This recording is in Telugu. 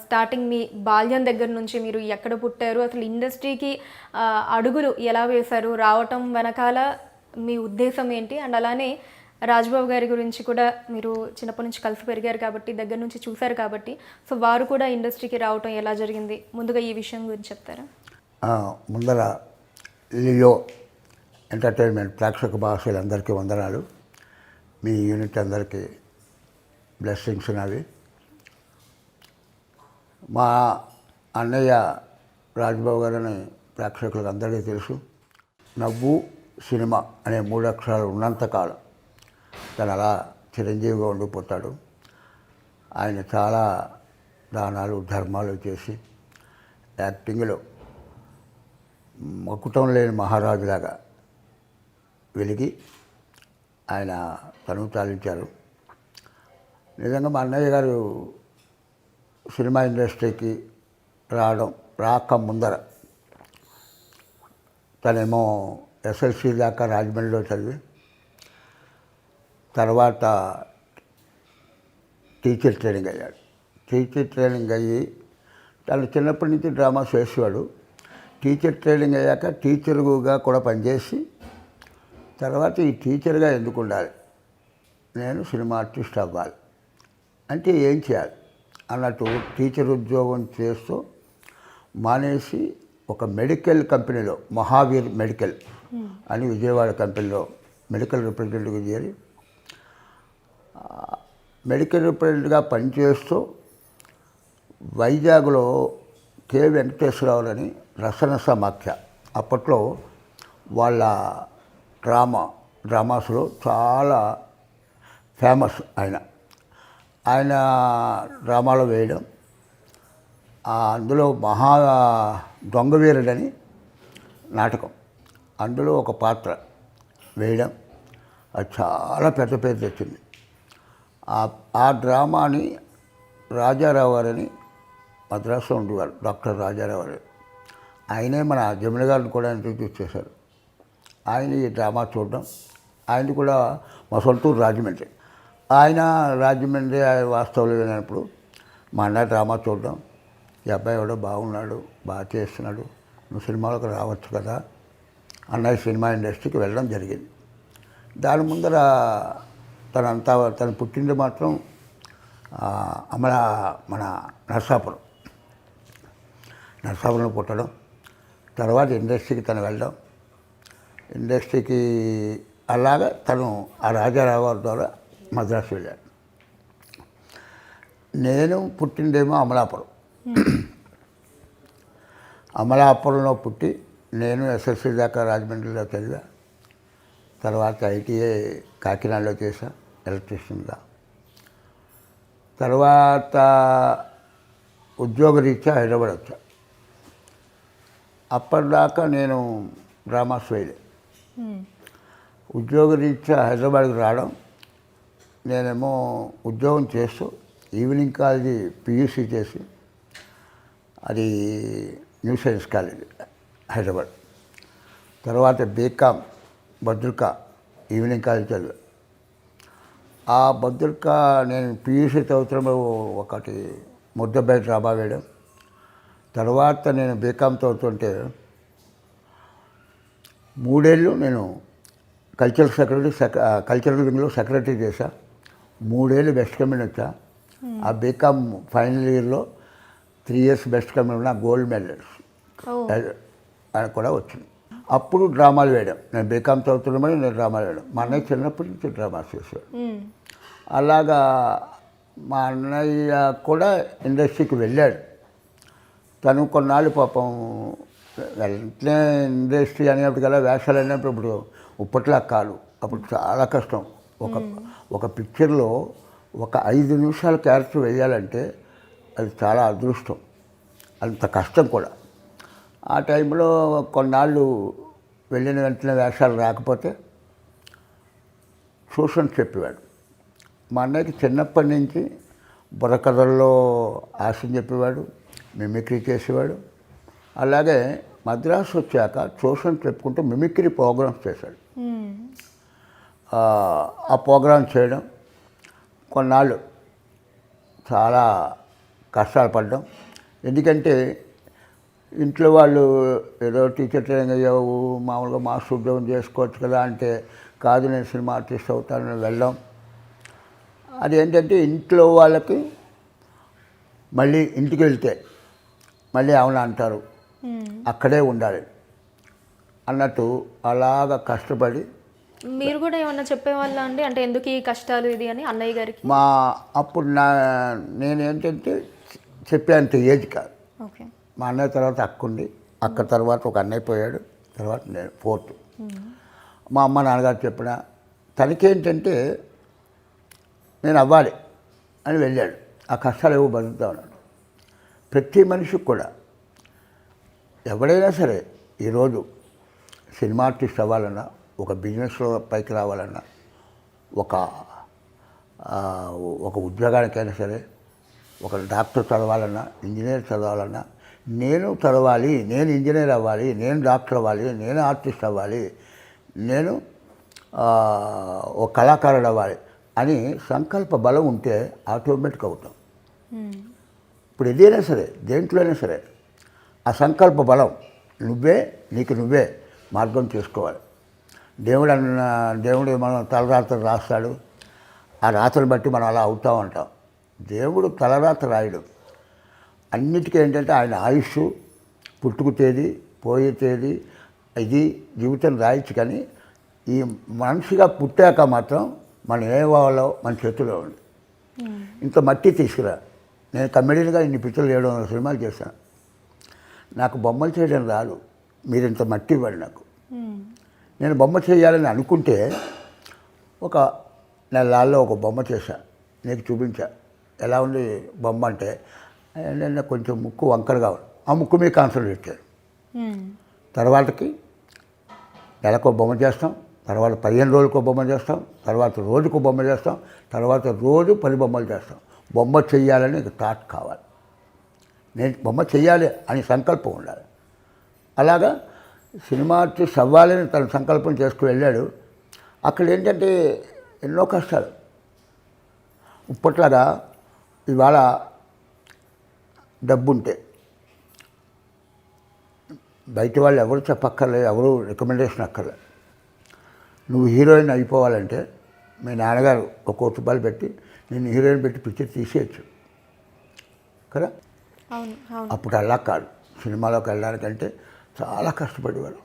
స్టార్టింగ్ మీ బాల్యం దగ్గర నుంచి మీరు ఎక్కడ పుట్టారు, అసలు ఇండస్ట్రీకి అడుగులు ఎలా వేశారు, రావటం వెనకాల మీ ఉద్దేశం ఏంటి? అండ్ అలానే రాజ్బాబు గారి గురించి కూడా మీరు చిన్నప్పటి నుంచి కలిసి పెరిగారు కాబట్టి, దగ్గర నుంచి చూశారు కాబట్టి, సో వారు కూడా ఇండస్ట్రీకి రావటం ఎలా జరిగింది? ముందుగా ఈ విషయం గురించి చెప్తారా? ముందర లియో ఎంటర్టైన్మెంట్ ప్రేక్షక భాషలందరికీ వందనాలు. మీ యూనిట్ అందరికీ బ్లెస్సింగ్స్ నావి. మా అన్నయ్య రాజ్బాబు గారని ప్రేక్షకులకు అందరికీ తెలుసు. నవ్వు సినిమా అనే 3 అక్షరాలు ఉన్నంతకాలం తను అలా చిరంజీవిగా ఉండిపోతాడు. ఆయన చాలా దానాలు ధర్మాలు చేసి యాక్టింగ్లో మకుటం లేని మహారాజులాగా వెలిగి ఆయన తనువు తాలించారు. నిజంగా మా అన్నయ్య గారు సినిమా ఇండస్ట్రీకి రాక ముందర తనేమో ఎస్ఎల్సి దాకా రాజమండ్రిలో చదివి తర్వాత టీచర్ ట్రైనింగ్ అయ్యాడు. టీచర్ ట్రైనింగ్ అయ్యి తను చిన్నప్పటి నుంచి డ్రామాస్ వేసేవాడు. టీచర్ ట్రైనింగ్ అయ్యాక టీచర్గా కూడా పనిచేసి తర్వాత ఈ టీచర్గా ఎందుకు ఉండాలి, నేను సినిమా ఆర్టిస్ట్ అవ్వాలి అంటే ఏం చేయాలి అన్నట్టు టీచర్ ఉద్యోగం చేస్తూ మానేసి ఒక మెడికల్ కంపెనీలో మహావీర్ మెడికల్ అని విజయవాడ కంపెనీలో మెడికల్ రిప్రజెంటేటివ్గా చేరి మెడికల్ రిప్రజెంటేటివ్గా పనిచేస్తూ వైజాగ్లో కె వెంకటేశ్వరరావులని రసన సమాఖ్య అప్పట్లో వాళ్ళ డ్రామాస్లో చాలా ఫేమస్. ఆయన డ్రామాలో వేయడం, అందులో మహా దొంగవీరుడని నాటకం, అందులో ఒక పాత్ర వేయడం అది చాలా పెద్ద పేరు తెచ్చింది. ఆ డ్రామాని రాజారావు గారని మద్రాసులో ఉండేవారు, డాక్టర్ రాజారావు గారు. ఆయనే మన జమున గారిని కూడా ఇంట్రడ్యూస్ చేశారు. ఆయన ఈ డ్రామా చూడడం, ఆయన కూడా మా సొంతూరు రాజమండ్రి. ఆయన రాజమండ్రి వాస్తవులు లేనప్పుడు మా అన్న డ్రామా చూడడం, ఈ అబ్బాయి ఎవడో బాగున్నాడు, బాగా చేస్తున్నాడు, నువ్వు సినిమాలోకి రావచ్చు కదా అన్నయ్య సినిమా ఇండస్ట్రీకి వెళ్ళడం జరిగింది. దాని ముందర తను పుట్టింది మాత్రం మన నరసాపురంలో పుట్టడం, తర్వాత ఇండస్ట్రీకి తను వెళ్ళడం, ఇండస్ట్రీకి అలాగా తను ఆ రాజారావు గారి ద్వారా మద్రాసు వెళ్ళాడు. నేను పుట్టిందేమో అమలాపురంలో పుట్టి నేను ఎస్ఎస్సీ దాకా రాజమండ్రిలో చదివా. తర్వాత ఐటీఐ కాకినాడలో చేశా ఎలక్ట్రీషియన్గా. తర్వాత ఉద్యోగరీత్యా హైదరాబాద్ వచ్చా. అప్పటిదాకా నేను డ్రామాస్ వేయలే. ఉద్యోగరీత్యా హైదరాబాద్కి రావడం, నేనేమో ఉద్యోగం చేస్తూ ఈవినింగ్ కాలేజీ పియూసీ చేసి, అది న్యూ సైన్స్ కాలేజీ హైదరాబాద్. తర్వాత బీకామ్ భద్రికా ఈవినింగ్ కాలేజ్ చదివా. ఆ భద్రికా నేను పియూసీ చదువుతున్న ఒకటి ముద్దబ్బాయి డ్రామా వేయడం. తర్వాత నేను బీకామ్ చదువుతుంటే 3 ఏళ్ళు నేను కల్చరల్ వింగ్లో సెక్రటరీ చేశా. 3 ఏళ్ళు బెస్ట్ కమెడీ వచ్చా. ఆ బీకామ్ ఫైనల్ ఇయర్లో 3 ఇయర్స్ బెస్ట్ కమెడీ నా గోల్డ్ మెడల్స్ కూడా వచ్చింది. అప్పుడు డ్రామాలు వేయడం, నేను బీకామ్ చదువుతున్నామని నేను డ్రామాలు వేయడం. మా అన్నయ్య చిన్నప్పటి నుంచి డ్రామాస్ చేశాడు. అలాగా మా అన్నయ్య కూడా ఇండస్ట్రీకి వెళ్ళాడు. తను కొన్నాళ్ళు పాపం వెంటనే ఇండస్ట్రీ అనేప్పటికల్లా వేషాలు అనేప్పుడు ఇప్పుడు ఇప్పట్లా కాదు, అప్పుడు చాలా కష్టం. ఒక పిక్చర్లో ఒక 5 నిమిషాల క్యారెక్టర్ వేయాలంటే అది చాలా అదృష్టం, అంత కష్టం కూడా. ఆ టైంలో కొన్నాళ్ళు వెళ్ళిన వెంటనే వేషాలు రాకపోతే ట్యూషన్ చెప్పేవాడు. మా అన్నయ్యకి చిన్నప్పటి నుంచి బుర్రకథల్లో ఆశని చెప్పేవాడు, మిమిక్రీ చేసేవాడు. అలాగే మద్రాసు వచ్చాక ట్యూషన్ చెప్పుకుంటూ మిమిక్రీ ప్రోగ్రామ్స్ చేశాడు. ఆ ప్రోగ్రామ్ చేయడం కొన్నాళ్ళు చాలా కష్టాలు పడ్డాం. ఎందుకంటే ఇంట్లో వాళ్ళు ఏదో టీచర్ ట్రైనింగ్ అయ్యావు, మామూలుగా మాస్టర్ ఉద్యోగం చేసుకోవచ్చు కదా అంటే, కాదు నేను సినిమా ఆర్టిస్ట్ అవుతానని వెళ్ళాం. అదేంటంటే ఇంట్లో వాళ్ళకి మళ్ళీ ఇంటికి వెళ్తే మళ్ళీ అవునా అంటారు, అక్కడే ఉండాలి అన్నట్టు అలాగ కష్టపడి. మీరు కూడా ఏమన్నా చెప్పేవాళ్ళ అండి, అంటే ఎందుకు ఈ కష్టాలు ఇది అని అన్నయ్య గారికి? అప్పుడు నేనేంటంటే చెప్పేంత ఏజ్ కాదు. ఓకే. మా అన్నయ్య తర్వాత అక్క ఉంది, అక్క తర్వాత ఒక అన్నయ్య పోయాడు, తర్వాత నేను 4th. మా అమ్మ నాన్నగారు చెప్పిన తనకేంటంటే నేను అవ్వాలి అని వెళ్ళాడు. ఆ కష్టాలు ఏవో బతుకుతా ఉన్నాడు. ప్రతి మనిషికి కూడా ఎవడైనా సరే ఈరోజు సినిమా ఆర్టిస్ట్ అవ్వాలన్నా, ఒక బిజినెస్లో పైకి రావాలన్నా, ఒక ఉద్యోగానికైనా సరే, ఒక డాక్టర్ చదవాలన్నా, ఇంజనీర్ చదవాలన్నా, నేను చదవాలి, నేను ఇంజనీర్ అవ్వాలి, నేను డాక్టర్ అవ్వాలి, నేను ఆర్టిస్ట్ అవ్వాలి, నేను ఒక కళాకారుడు అవ్వాలి అని సంకల్ప బలం ఉంటే ఆటోమేటిక్ అవుతాం. ఇప్పుడు ఏదైనా సరే, దేంట్లోనే సరే ఆ సంకల్ప బలం నీకు నువ్వే మార్గం చేసుకోవాలి. దేవుడు మనం తలరాత్రి రాస్తాడు, ఆ రాత్రిని బట్టి మనం అలా అవుతూ ఉంటాం. దేవుడు తలరాత్రి రాయడు. అన్నిటికీ ఏంటంటే ఆయన ఆయుష్, పుట్టుకు తేదీ, పోయే తేదీ, ఇది జీవితం రాయొచ్చు. కానీ ఈ మనిషిగా పుట్టాక మాత్రం మనం ఏవాలో మన చేతిలో ఉంది. ఇంత మట్టి తీసుకురా. నేను కమెడీగా ఇన్ని పిక్చర్లు 700 సినిమాలు చేశాను. నాకు బొమ్మలు చేయడం రాదు, మీరు ఇంత మట్టి ఇవ్వండి నాకు. నేను బొమ్మ చేయాలని అనుకుంటే ఒక నెలల్లో ఒక బొమ్మ చేశా, నీకు చూపించా. ఎలా ఉంది బొమ్మ అంటే, నేను కొంచెం ముక్కు వంకరగా ఉంది, ఆ ముక్కు మీద కాన్సన్ట్రేట్ చేయాలి. తర్వాతకి నెలకు బొమ్మ చేస్తాం, తర్వాత 15 రోజులకు బొమ్మ చేస్తాం, తర్వాత రోజుకు బొమ్మ చేస్తాం, తర్వాత రోజు 10 బొమ్మలు చేస్తాం. బొమ్మ చెయ్యాలని థాట్ కావాలి, నేను బొమ్మ చెయ్యాలి అని సంకల్పం ఉండాలి. అలాగా సినిమా ఆర్టిస్ట్ అవ్వాలని తన సంకల్పం చేసుకుని వెళ్ళాడు. అక్కడ ఏంటంటే ఎన్నో కష్టాలు. ఇప్పట్లాగా ఇవాళ డబ్బుంటే బయట వాళ్ళు ఎవరు చెప్పక్కర్లేదు, ఎవరు రికమెండేషన్ అక్కర్లేదు. నువ్వు హీరోయిన్ అయిపోవాలంటే మీ నాన్నగారు ఒక ₹1 పెట్టి నేను హీరోయిన్ పెట్టి పిక్చర్ తీసేయచ్చు కదా. అప్పుడు అలా కాదు, సినిమాలోకి వెళ్ళడానికంటే చాలా కష్టపడేవారు.